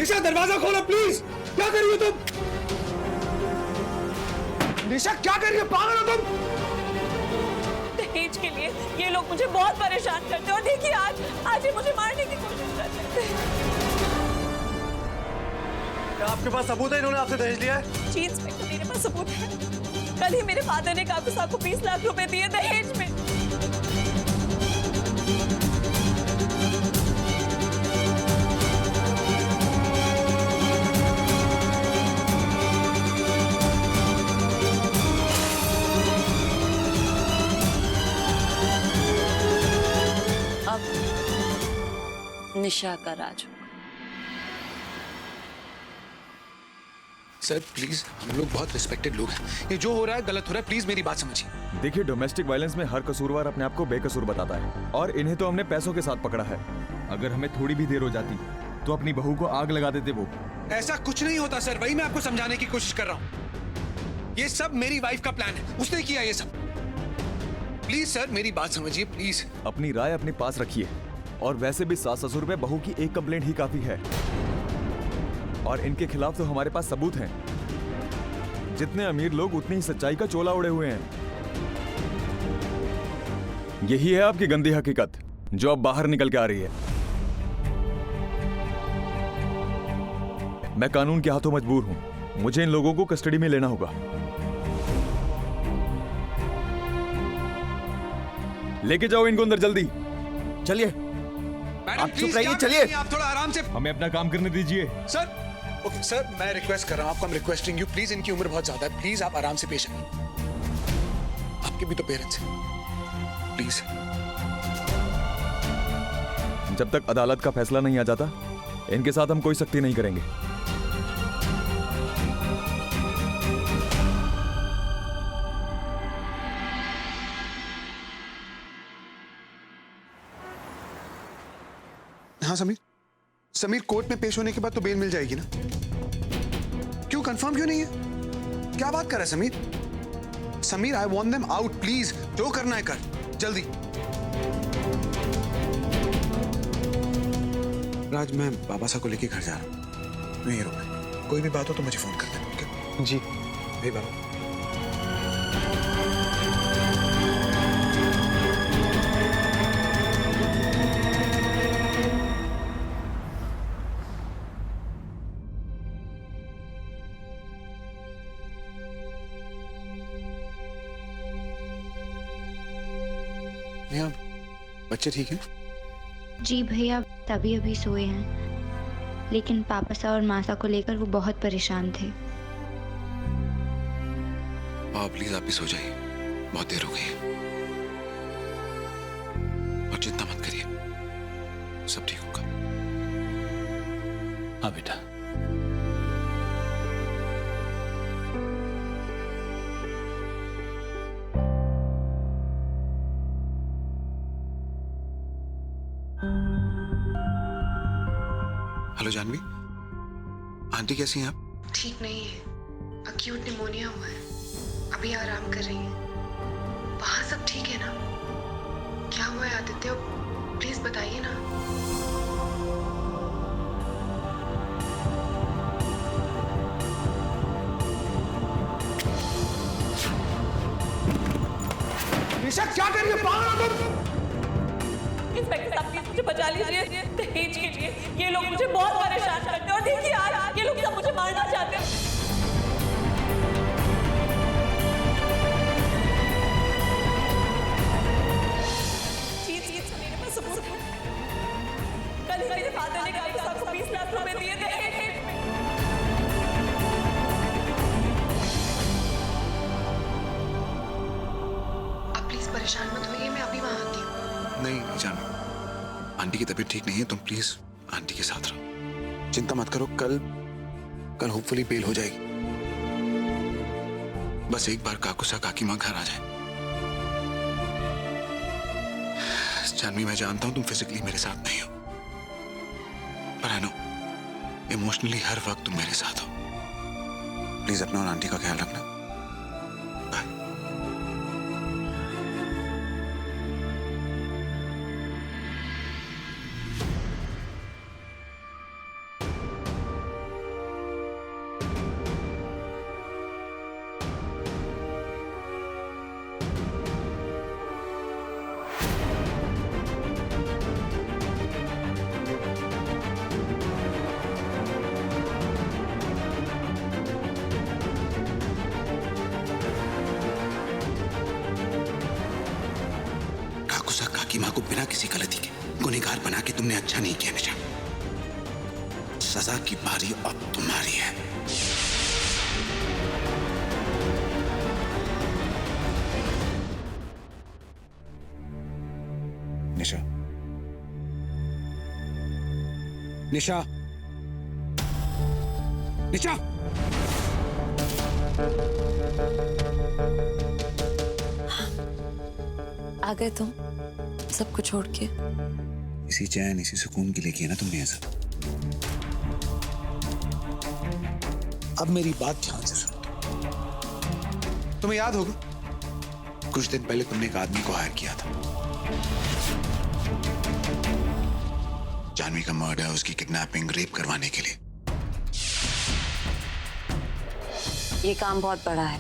निशा दरवाजा खोलो प्लीज। क्या कर रही हो तुम? निशा क्या कर रही हो? पागल हो तुम? दहेज के लिए ये लोग मुझे बहुत परेशान करते हैं और देखिए आज ये मुझे मारने की कोशिश कर रहे थे। क्या आपके पास सबूत है इन्होंने आपसे दहेज लिया है? जी इंस्पेक्टर, मेरे पास सबूत है। कल ही मेरे फादर ने काकू साहब को 20 लाख रुपए दिए दहेज में। निशा का राज होगा। सर प्लीज, हम लोग बहुत रिस्पेक्टेड लोग हैं। ये जो हो रहा है गलत हो रहा है, प्लीज मेरी बात समझिए। देखिए, डोमेस्टिक वायलेंस में हर कसूरवार अपने आप को बेकसूर बताता है और इन्हें तो हमने पैसों के साथ पकड़ा है। अगर हमें थोड़ी भी देर हो जाती तो अपनी बहू को आग लगा देते वो। ऐसा कुछ नहीं होता सर, वही मैं आपको समझाने की कोशिश कर रहा हूँ। ये सब मेरी वाइफ का प्लान है, उसने किया ये सब। प्लीज सर मेरी बात समझिए प्लीज। अपनी राय अपने पास रखिए और वैसे भी सास ससुर पे बहू की एक कंप्लेंट ही काफी है और इनके खिलाफ तो हमारे पास सबूत हैं। जितने अमीर लोग उतनी ही सच्चाई का चोला ओढ़े हुए हैं। यही है आपकी गंदी हकीकत जो अब बाहर निकल के आ रही है। मैं कानून के हाथों मजबूर हूं। मुझे इन लोगों को कस्टडी में लेना होगा। लेके जाओ इनको अंदर जल्दी। चलिए आप चुप रहिए, चलिए। आप थोड़ा आराम से। हमें अपना काम करने दीजिए। सर ओके सर, मैं रिक्वेस्ट कर रहा हूँ आपको, I'm requesting you, प्लीज। इनकी उम्र बहुत ज्यादा है, प्लीज आप आराम से पेश आइए। आपके भी तो पेरेंट्स हैं, प्लीज। जब तक अदालत का फैसला नहीं आ जाता इनके साथ हम कोई सख्ती नहीं करेंगे। हाँ समीर, समीर कोर्ट में पेश होने के बाद तो बेल मिल जाएगी ना? क्यों कंफर्म क्यों नहीं है? क्या बात कर रहा है Sameer? Sameer I want them out please. जो करना है कर जल्दी। राज, मैं बाबा साहब को लेके घर जा रहा हूँ, तू यहीं रुक। कोई भी बात हो तो मुझे फोन कर दे। ओके जी। हे बाबा। बच्चे ठीक हैं? जी भैया, तभी अभी सोए हैं, लेकिन पापा सा और मासा को लेकर वो बहुत परेशान थे। प्लीज आप भी सो जाइए, बहुत देर हो गई है। और चिंता मत करिए, सब ठीक होगा। हाँ बेटा। हेलो जानवी, आंटी कैसी हैं आप? ठीक नहीं है, अक्यूट निमोनिया हुआ है, अभी आराम कर रही हैं। वहाँ सब ठीक है ना? क्या हुआ है आदित्य, प्लीज बताइए ना। निशा क्या कर रही है? पागल हो तुम? इंस्पेक्टर साहब प्लीज मुझे बचा लीजिए। दहेज के लिए ये लोग मुझे बहुत परेशान करते हैं और देखिए आज ये लोग सब मुझे मारना चाहते हैं। मेरे पास सबूत है। कल ही मेरे फादर ने काकू साहब को 20 लाख रुपए दिए थे। आप प्लीज परेशान मत होइए, मैं अभी वहाँ आती हूँ। नहीं जानवी, आंटी की तबीयत ठीक नहीं है, तुम प्लीज आंटी के साथ रहो। चिंता मत करो, कल होपफुली बेल हो जाएगी। बस एक बार काकू सा काकी माँ घर आ जाए। जानवी, मैं जानता हूं तुम फिजिकली मेरे साथ नहीं हो, पर आई नो इमोशनली हर वक्त तुम मेरे साथ हो। प्लीज अपना और आंटी का ख्याल रखना। बाय। काकी माँ को बिना किसी गलती के गुनहगार बना के तुमने अच्छा नहीं किया निशा। सजा की बारी अब तुम्हारी है। निशा, निशा, निशा, आ गए तुम सब कुछ छोड़ के। इसी चैन इसी सुकून के लिए किया ना तुमने ऐसा। अब मेरी बात ध्यान से सुनो। तुम्हें याद होगा कुछ दिन पहले तुमने एक आदमी को हायर किया था, जानवी का मर्डर, उसकी किडनैपिंग, रेप करवाने के लिए। ये काम बहुत बड़ा है,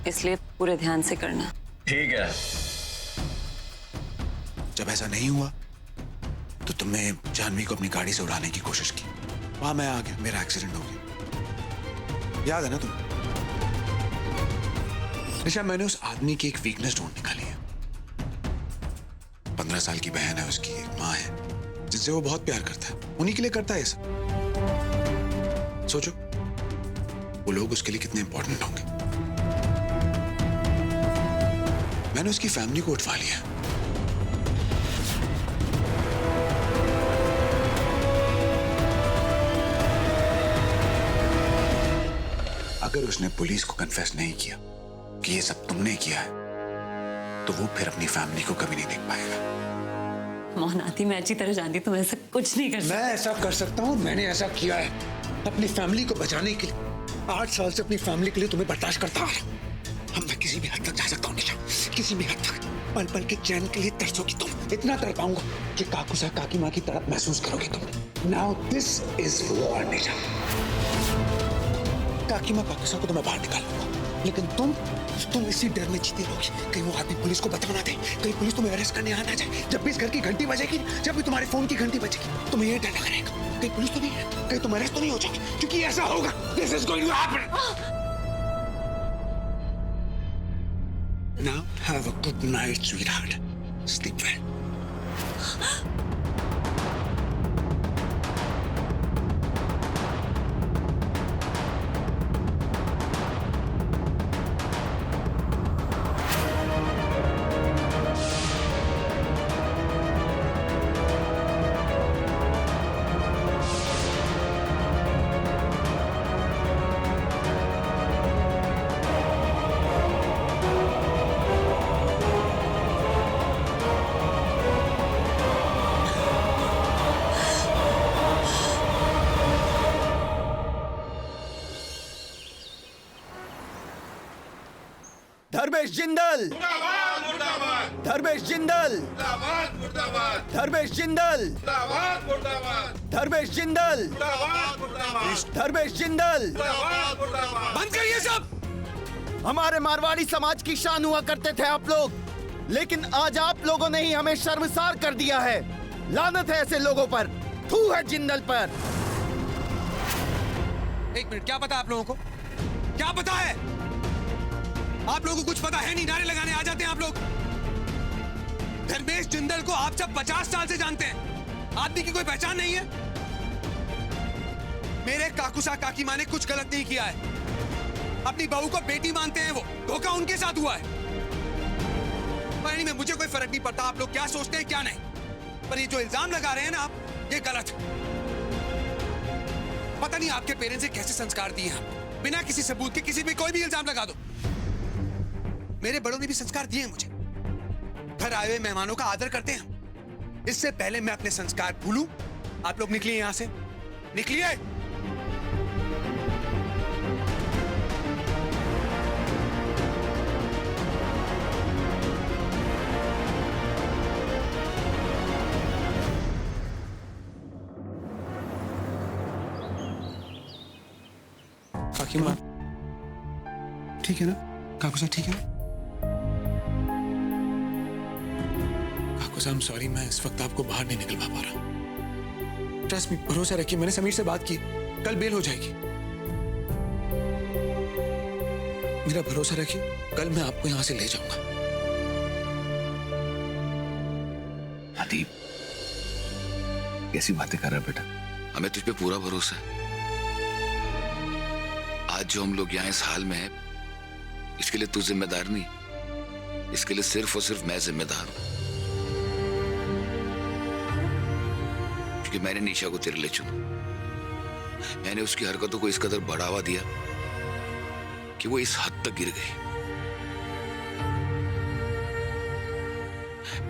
इसलिए पूरे ध्यान से करना। ठीक है। जब ऐसा नहीं हुआ तो तुमने जानवी को अपनी गाड़ी से उड़ाने की कोशिश की। वहां मैं आ गया, मेरा एक्सीडेंट हो गया। याद है ना तुम्हें? निशा, मैंने उस आदमी की एक वीकनेस ढूंढ निकाली है। 15 साल की बहन है उसकी, एक माँ है जिससे वो बहुत प्यार करता है, उन्हीं के लिए करता है ये सब। सोचो वो लोग उसके लिए कितने इंपॉर्टेंट होंगे। मैंने उसकी फैमिली को उठवा लिया। अगर उसने पुलिस को कन्फेस नहीं किया कि ये सब तुमने किया है तो वो फिर अपनी फैमिली को कभी नहीं देख पाएगा। मोहनाती, मैं अच्छी तरह जानती तुम ऐसा कुछ नहीं कर सकती। मैं ऐसा कर सकता हूँ, मैंने ऐसा किया है अपनी फैमिली को बचाने के लिए। 8 साल से अपनी फैमिली के लिए तुम्हें बर्दाश्त करता आ रहा हूं। हम मैं किसी भी हद तक जा सकता हूँ निशा, किसी भी हद तक। पल पल के चैन के लिए तरसोगी तुम, इतना तड़पाऊंगा कि काकुसा काकी माँ की तरफ महसूस करोगे तुम। नाउ दिस इज वॉर निशा। काकी माँ काकुसा को तो मैं बाहर निकालूंगा, लेकिन तुम इसी डर में जीती रहोगी कहीं वो आदमी पुलिस को बता ना दे, कहीं पुलिस तुम्हें अरेस्ट करने आ ना जाए। जब भी इस घर की घंटी बजेगी, जब भी तुम्हारे फोन की घंटी बजेगी, तुम्हें ये डर लगा रहेगा कहीं पुलिस तो नहीं है, कहीं तुम अरेस्ट तो नहीं हो जाओगे, क्योंकि ऐसा होगा। This is going to happen. Now have a good night sweetheart, sleep well. Dharmesh Jindal, Dharmesh Jindal, Dharmesh Jindal, Dharmesh Jindal, Dharmesh Jindal. बंद करिए सब। हमारे मारवाड़ी समाज की शान हुआ करते थे आप लोग, लेकिन आज आप लोगों ने ही हमें शर्मसार कर दिया है। लानत है ऐसे लोगों पर, थू है जिंदल पर। एक मिनट, क्या पता आप लोगों को? क्या पता है? आप लोगों को कुछ पता है नहीं, नारे लगाने आ जाते हैं आप लोग। धर्मेश जिंदल को आप सब 50 साल से जानते हैं, आदमी की कोई पहचान नहीं है। मेरे काकुसा काकी माँ ने कुछ गलत नहीं किया है, अपनी बहू को बेटी मानते हैं, वो धोखा उनके साथ हुआ है। पर नहीं, मुझे कोई फर्क नहीं पड़ता आप लोग क्या सोचते हैं क्या नहीं, पर ये जो इल्जाम लगा रहे हैं ना आप, ये गलत है। पता नहीं आपके पेरेंट्स ने कैसे संस्कार दिए हैं, बिना किसी सबूत के किसी भी कोई भी इल्जाम लगा दो। मेरे बड़ों ने भी संस्कार दिए मुझे, घर आए हुए मेहमानों का आदर करते हैं। इससे पहले मैं अपने संस्कार भूलूं, आप लोग निकलिए यहां से, निकलिए। काकी माँ ठीक है ना? काकुसा ठीक है ना? काकुसा, I'm sorry, मैं इस वक्त आपको बाहर नहीं निकलवा पा रहा। ट्रस्ट मी, भरोसा रखिए, मैंने समीर से बात की, कल बेल हो जाएगी। मेरा भरोसा रखिए, कल मैं आपको यहां से ले जाऊंगा। कैसी बातें कर रहा है बेटा? हमें तुझ पे पूरा भरोसा है। आज जो हम लोग यहाँ इस हाल में हैं, इसके लिए तू जिम्मेदार नहीं, इसके लिए सिर्फ और सिर्फ मैं जिम्मेदार हूं। क्योंकि मैंने निशा को तेरे लिए चुना। मैंने उसकी हरकतों को इस कदर बढ़ावा दिया कि वो इस हद तक गिर गई।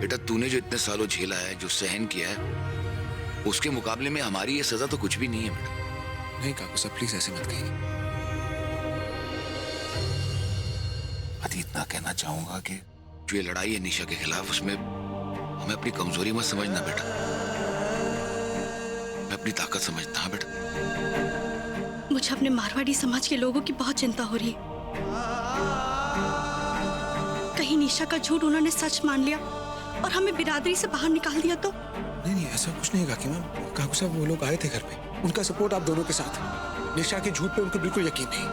बेटा, तूने जो इतने सालों झेला है, जो सहन किया है, उसके मुकाबले में हमारी ये सजा तो कुछ भी नहीं है बेटा। नहीं काकू साहब, प्लीज ऐसे मत कहिए। अति इतना कहना चाहूंगा कि जो ये लड़ाई है निशा के खिलाफ, उसमें हमें अपनी कमजोरी मत समझना बेटा, मैं अपनी ताकत समझता हूं बेटा। मुझे अपने मारवाड़ी समाज के लोगों की बहुत चिंता हो रही है। कहीं निशा का झूठ उन्होंने सच मान लिया और हमें बिरादरी से बाहर निकाल दिया तो? नहीं, ऐसा कुछ नहीं काकी मैम। काकू साहब, वो लोग आए थे घर पे, उनका सपोर्ट आप दोनों के साथ है। निशा के झूठ पे उनको बिल्कुल यकीन नहीं।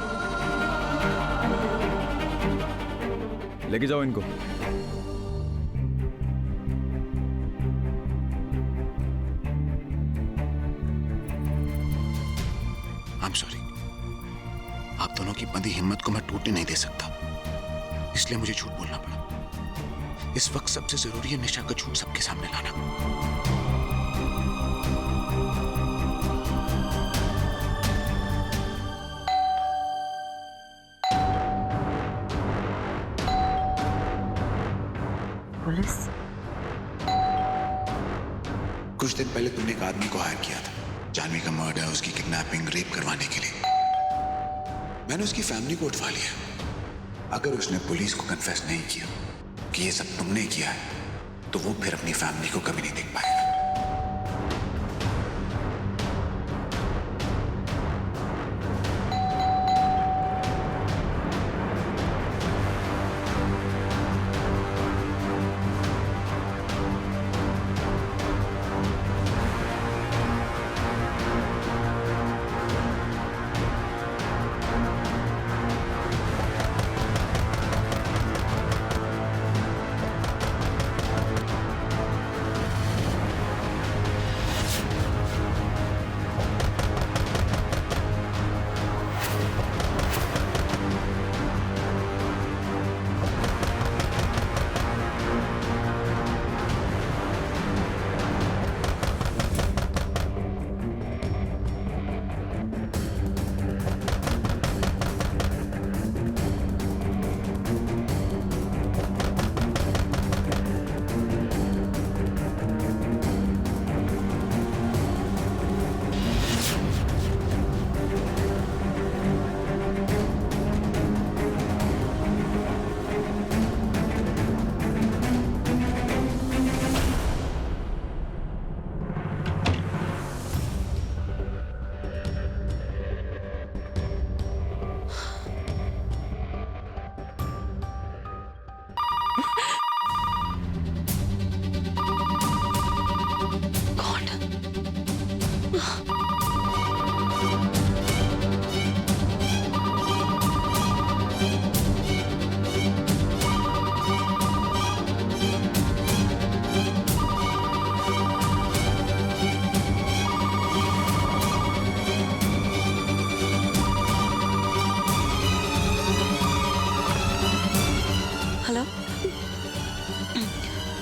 लेके जाओ इनको। आई एम सॉरी, आप दोनों की बंधी हिम्मत को मैं टूटने नहीं दे सकता, इसलिए मुझे झूठ बोलना पड़ा। इस वक्त सबसे जरूरी है निशा का झूठ सबके सामने लाना। पुलिस? कुछ दिन पहले तुमने एक आदमी को हायर किया था जानवी का मर्डर, उसकी किडनैपिंग, रेप करवाने के लिए। मैंने उसकी फैमिली को उठवा लिया। अगर उसने पुलिस को कन्फेस नहीं किया कि ये सब तुमने किया है, तो वो फिर अपनी फैमिली को कभी नहीं देख पाएगा।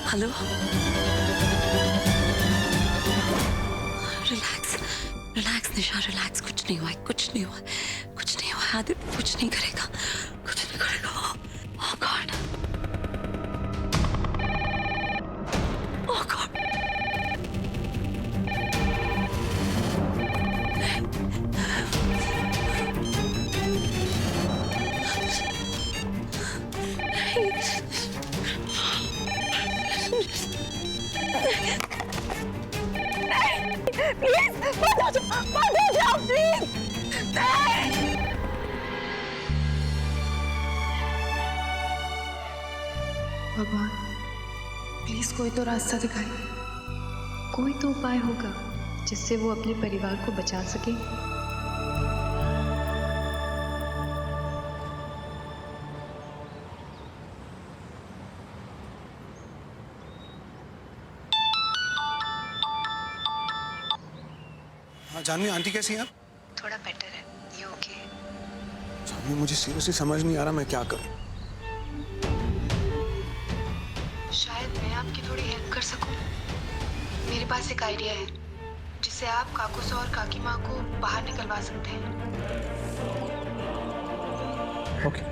हेलो, रिलैक्स रिलैक्स निशा, रिलैक्स। कुछ नहीं हुआ, कुछ नहीं हुआ, कुछ नहीं हुआ। आदित्य कुछ नहीं करेगा, कुछ नहीं करेगा। ओह गॉड, ओह गॉड। प्लीज मत हो जाओ, प्लीज। भगवान, प्लीज कोई तो रास्ता दिखाए। कोई तो उपाय होगा जिससे वो अपने परिवार को बचा सके। जानवी आंटी कैसी हैं? थोड़ा बेटर है। ये ओके? जानवी मुझे सीरियसली समझ नहीं आ रहा मैं क्या करूं। शायद मैं आपकी थोड़ी हेल्प कर सकूं। मेरे पास एक आइडिया है जिससे आप काकूसा और काकी माँ को बाहर निकलवा सकते हैं। ओके।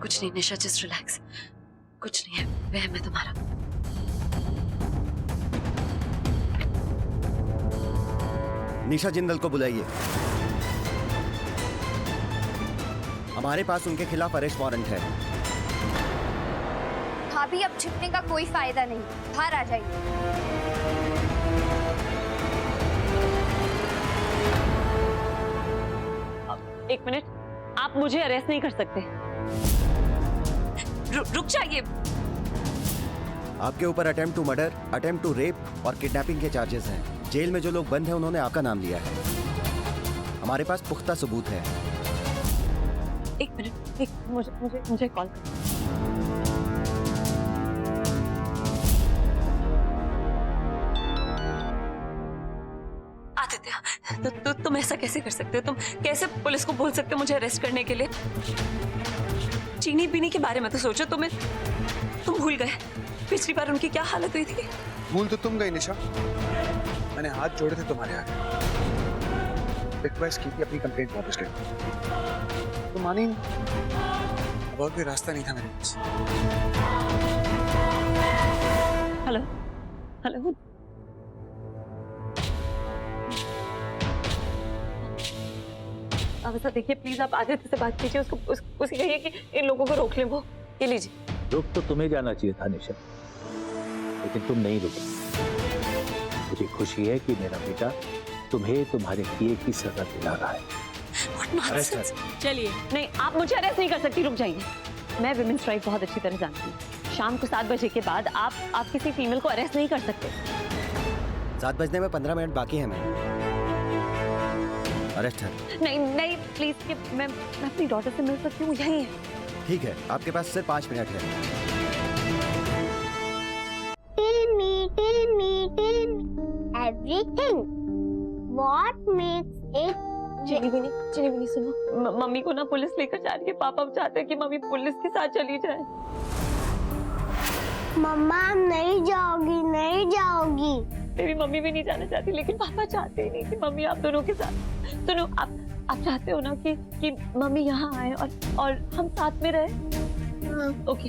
कुछ नहीं निशा, जस्ट रिलैक्स। कुछ नहीं है, वहम है तुम्हारा। निशा जिंदल को बुलाइए। हमारे पास उनके खिलाफ अरेस्ट वारंट है। भाभी अब छिपने का कोई फायदा नहीं, बाहर आ जाइए। एक मिनट, आप मुझे अरेस्ट नहीं कर सकते। रुक जाइए। आपके ऊपर attempt to murder, attempt to rape और किडनैपिंग के चार्जेस हैं। जेल में जो लोग बंद हैं उन्होंने आपका नाम लिया है। हमारे पास पुख्ता सबूत है। एक मिनट, मुझे कॉल कर। आदित्य, तुम ऐसा कैसे कर सकते हो? तुम कैसे पुलिस को बोल सकते हो मुझे अरेस्ट करने के लिए? चीनी पीनी के बारे में तो सोचो। तुम भूल गए पिछली बार उनकी क्या हालत हुई थी? भूल तो तुम गई निशा। मैंने हाथ जोड़े थे तुम्हारे आगे, रिक्वेस्ट की थी अपनी कंप्लेंट वापस ले। तुम मानी नहीं। अब और कोई रास्ता नहीं था मेरे पास। हेलो हेलो, अब ऐसा देखिए प्लीज, आप आदित्य से बात कीजिए, उसे कहिए कि इन लोगों को रोक लें। वो ये लीजिए। रुक तो तुम्हें जाना चाहिए था निशा, लेकिन तुम नहीं रुकी। मुझे खुशी है कि मेरा बेटा तुम्हें तुम्हारे किए की सजा दिला रहा है। चलिए। नहीं, आप मुझे अरेस्ट नहीं कर सकती, रुक जाइए। मैं विमेंस राइट बहुत अच्छी तरह जानती हूँ। शाम को 7 बजे के बाद आप किसी फीमेल को अरेस्ट नहीं कर सकते। 7 बजने में 15 मिनट बाकी है। मैं अरेस्ट है। नहीं प्लीज, मैं अपनी डॉटर से मिल सकती हूँ, यही है। ठीक है, आपके पास सिर्फ 5 मिनट है। Tell me everything. What makes it? चीनी भी नहीं सुनो। मम्मी को ना पुलिस लेकर जा रही है। पापा चाहते हैं कि मम्मी पुलिस के साथ चली जाए। मम्मा नहीं जाओगी। मेरी मम्मी भी नहीं जाना चाहती, लेकिन पापा चाहते ही नहीं कि मम्मी आप दोनों के साथ। सुनो, आप चाहते हो ना कि मम्मी यहाँ आए और हम साथ में रहे? ओके,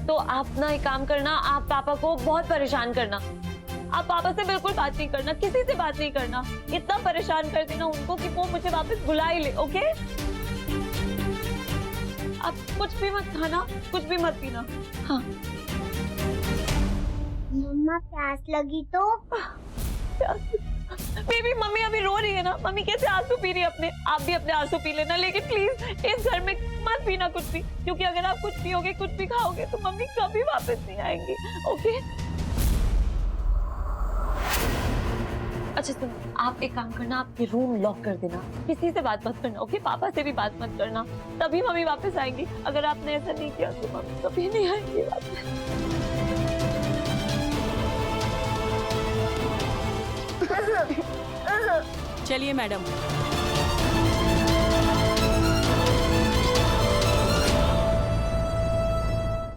तो आप ना एक काम करना, आप पापा को बहुत परेशान करना। आप पापा से बिल्कुल बात नहीं करना, किसी से बात नहीं करना। इतना परेशान कर देना उनको कि वो मुझे वापस बुला ही ले। ओके? आप कुछ भी मत खाना, कुछ भी मत पीना। हाँ। मम्मा प्यास लगी तो? बेबी, मम्मी अभी रो रही है ना। मम्मी कैसे आंसू पी रही है अपने? आप भी अपने आंसू पी लेना, लेकिन प्लीज इस घर में मत पीना कुछ भी, क्योंकि अगर आप कुछ पियोगे, कुछ भी खाओगे तो मम्मी कभी वापस नहीं आएंगी। ओके? अच्छा सुनो, आप एक काम करना, आप ये रूम लॉक कर देना, किसी से बात मत करना। ओके? पापा से भी बात मत करना, तभी मम्मी वापस आएंगी। अगर आपने ऐसा नहीं किया तो मम्मी कभी नहीं आएंगी वापस। चलिए मैडम।